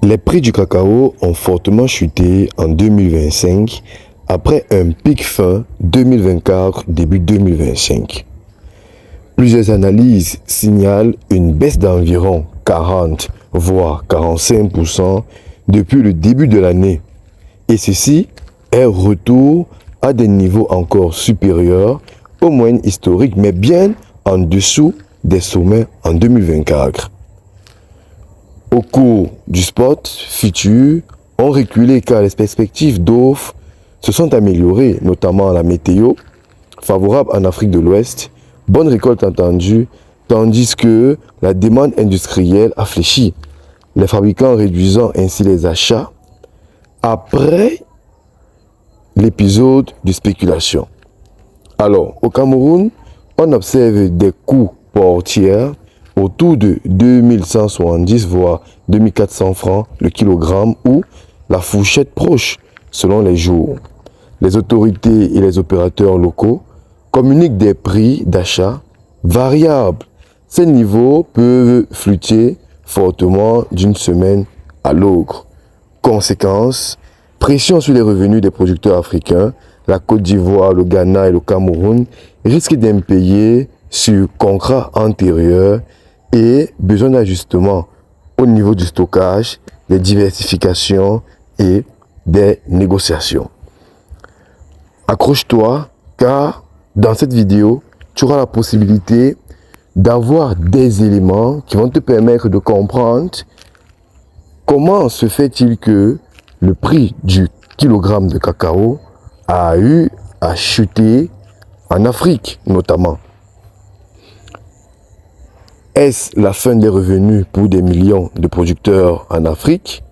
Les prix du cacao ont fortement chuté en 2025 après un pic fin 2024, début 2025. Plusieurs analyses signalent une baisse d'environ 40 voire 45% depuis le début de l'année. Et ceci est retour à des niveaux encore supérieurs aux moyennes historiques, mais bien en dessous des sommets en 2024. Au cours du spot, futurs ont reculé car les perspectives d'offres se sont améliorées, notamment la météo, favorable en Afrique de l'Ouest, bonne récolte entendue, tandis que la demande industrielle a fléchi, les fabricants réduisant ainsi les achats après l'épisode de spéculation. Alors, au Cameroun, on observe des coûts portières autour de 2170 voire 2400 francs le kilogramme ou la fourchette proche selon les jours. Les autorités et les opérateurs locaux communiquent des prix d'achat variables. Ces niveaux peuvent fluctuer fortement d'une semaine à l'autre. Conséquence, pression sur les revenus des producteurs africains. La Côte d'Ivoire, le Ghana et le Cameroun risquent d'impayer sur contrats antérieurs et besoin d'ajustement au niveau du stockage, des diversifications et des négociations. Accroche-toi car dans cette vidéo, tu auras la possibilité d'avoir des éléments qui vont te permettre de comprendre comment se fait-il que le prix du kilogramme de cacao a eu à chuter en Afrique notamment. Est-ce la fin des revenus pour des millions de producteurs en Afrique?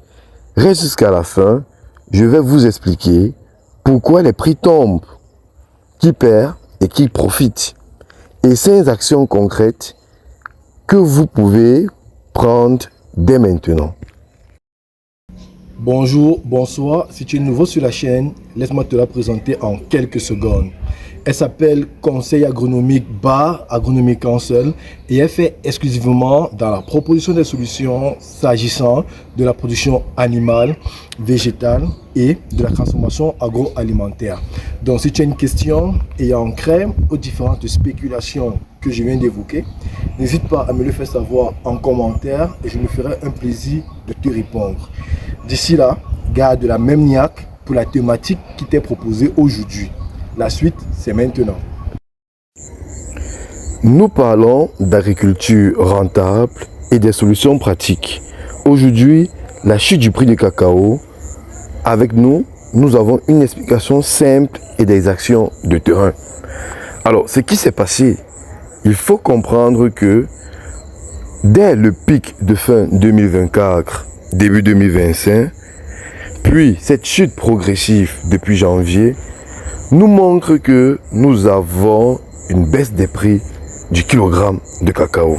Reste jusqu'à la fin, je vais vous expliquer pourquoi les prix tombent, qui perd et qui profite. Et 5 actions concrètes que vous pouvez prendre dès maintenant. Bonjour, bonsoir, si tu es nouveau sur la chaîne, laisse-moi te la présenter en quelques secondes. Elle s'appelle Conseil agronomique Agronomic Council et elle fait exclusivement dans la proposition des solutions s'agissant de la production animale, végétale et de la transformation agroalimentaire. Donc si tu as une question ayant trait aux différentes spéculations que je viens d'évoquer, n'hésite pas à me le faire savoir en commentaire et je me ferai un plaisir de te répondre. D'ici là, garde la même niaque pour la thématique qui t'est proposée aujourd'hui. La suite, c'est maintenant. Nous parlons d'agriculture rentable et des solutions pratiques. Aujourd'hui, la chute du prix du cacao. Avec nous, nous avons une explication simple et des actions de terrain. Alors, ce qui s'est passé, il faut comprendre que dès le pic de fin 2024, début 2025, puis cette chute progressive depuis janvier, nous montre que nous avons une baisse des prix du kilogramme de cacao.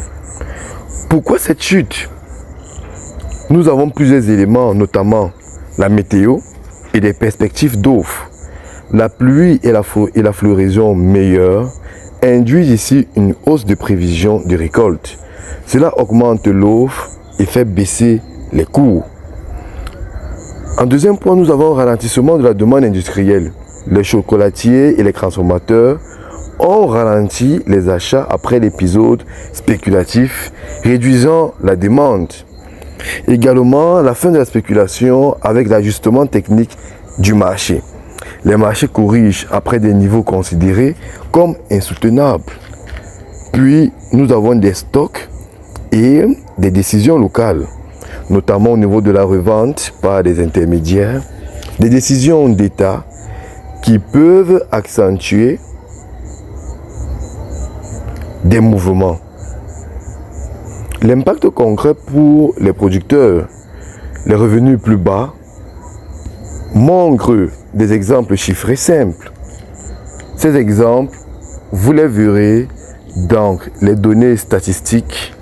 Pourquoi cette chute? Nous avons plusieurs éléments, notamment la météo et des perspectives d'offres. La pluie et la floraison meilleure induisent ici une hausse de prévision de récolte. Cela augmente l'offre et fait baisser les coûts. En deuxième point, nous avons un ralentissement de la demande industrielle. Les chocolatiers et les transformateurs ont ralenti les achats après l'épisode spéculatif, réduisant la demande. Également, la fin de la spéculation avec l'ajustement technique du marché. Les marchés corrigent après des niveaux considérés comme insoutenables. Puis, nous avons des stocks et des décisions locales, notamment au niveau de la revente par des intermédiaires, des décisions d'État qui peuvent accentuer des mouvements. L'impact concret pour les producteurs, les revenus plus bas, montrent des exemples chiffrés simples. Ces exemples, vous les verrez dans les données statistiques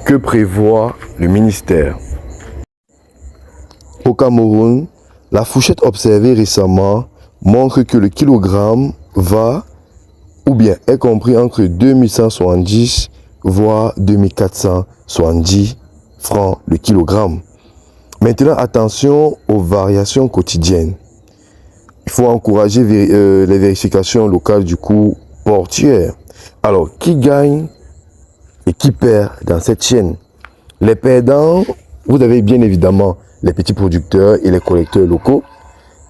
que prévoit le ministère. Au Cameroun, la fourchette observée récemment montre que le kilogramme va ou bien est compris entre 2170 voire 2470 francs le kilogramme. Maintenant, attention aux variations quotidiennes. Il faut encourager les vérifications locales du coût portuaire. Alors, qui gagne et qui perd dans cette chaîne? Les perdants, vous avez bien évidemment les petits producteurs et les collecteurs locaux.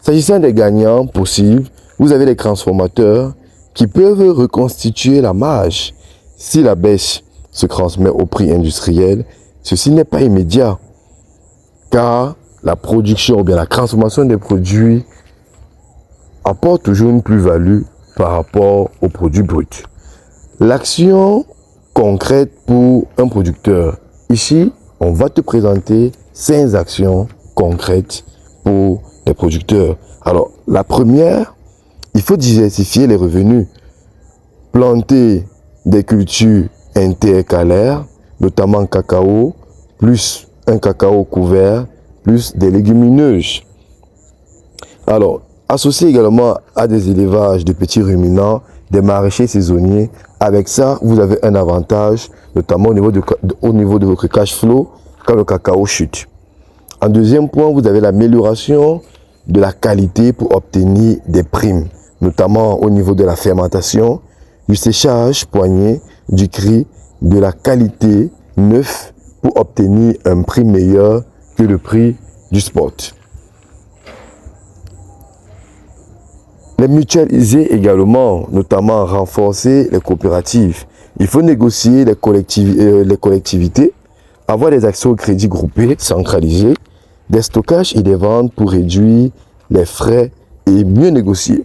S'agissant des gagnants possibles, vous avez les transformateurs qui peuvent reconstituer la marge. Si la baisse se transmet au prix industriel, ceci n'est pas immédiat, car la production ou bien la transformation des produits apporte toujours une plus-value par rapport aux produits bruts. L'action concrète pour un producteur. Ici, on va te présenter 5 actions concrètes pour les producteurs. Alors, la première, il faut diversifier les revenus. Planter des cultures intercalaires, notamment cacao, plus un cacao couvert, plus des légumineuses. Alors, associer également à des élevages de petits ruminants, des maraîchers saisonniers. Avec ça, vous avez un avantage, notamment au niveau de votre cash flow, quand le cacao chute. En deuxième point, vous avez l'amélioration de la qualité pour obtenir des primes, notamment au niveau de la fermentation, du séchage poignet, du cri, de la qualité neuf pour obtenir un prix meilleur que le prix du spot. Les mutualiser également, notamment renforcer les coopératives. Il faut négocier les collectivités, avoir des actions au crédit groupées, centralisées, des stockages et des ventes pour réduire les frais et mieux négocier.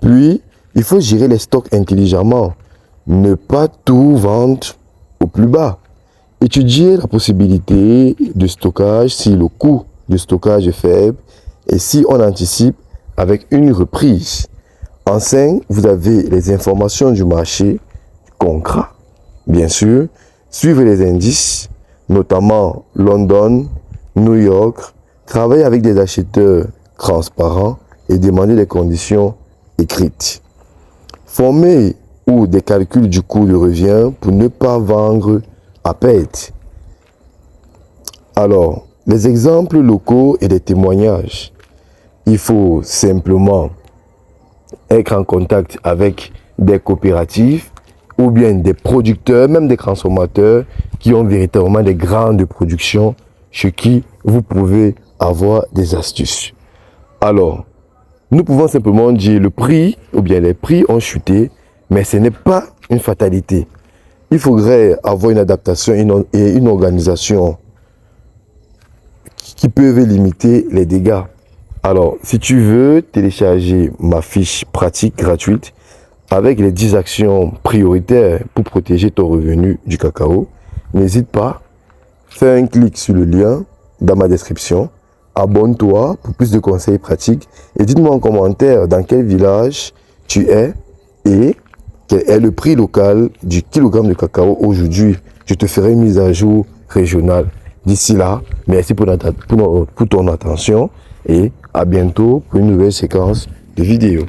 Puis, il faut gérer les stocks intelligemment, ne pas tout vendre au plus bas. Étudier la possibilité de stockage si le coût de stockage est faible et si on anticipe avec une reprise. En 5, vous avez les informations du marché concret, bien sûr. Suivez les indices, notamment London, New York. Travaillez avec des acheteurs transparents et demandez les conditions écrites. Formez ou des calculs du coût de revient pour ne pas vendre à perte. Alors, les exemples locaux et des témoignages. Il faut simplement être en contact avec des coopératives ou bien des producteurs, même des transformateurs qui ont véritablement des grandes productions chez qui vous pouvez avoir des astuces. Alors, nous pouvons simplement dire le prix ou bien les prix ont chuté, mais ce n'est pas une fatalité. Il faudrait avoir une adaptation et une organisation qui peuvent limiter les dégâts. Alors, si tu veux télécharger ma fiche pratique gratuite avec les 10 actions prioritaires pour protéger ton revenu du cacao, n'hésite pas, fais un clic sur le lien dans ma description, abonne-toi pour plus de conseils pratiques et dites-moi en commentaire dans quel village tu es et quel est le prix local du kilogramme de cacao aujourd'hui. Je te ferai une mise à jour régionale. D'ici là, merci pour ton attention et à bientôt pour une nouvelle séquence de vidéos.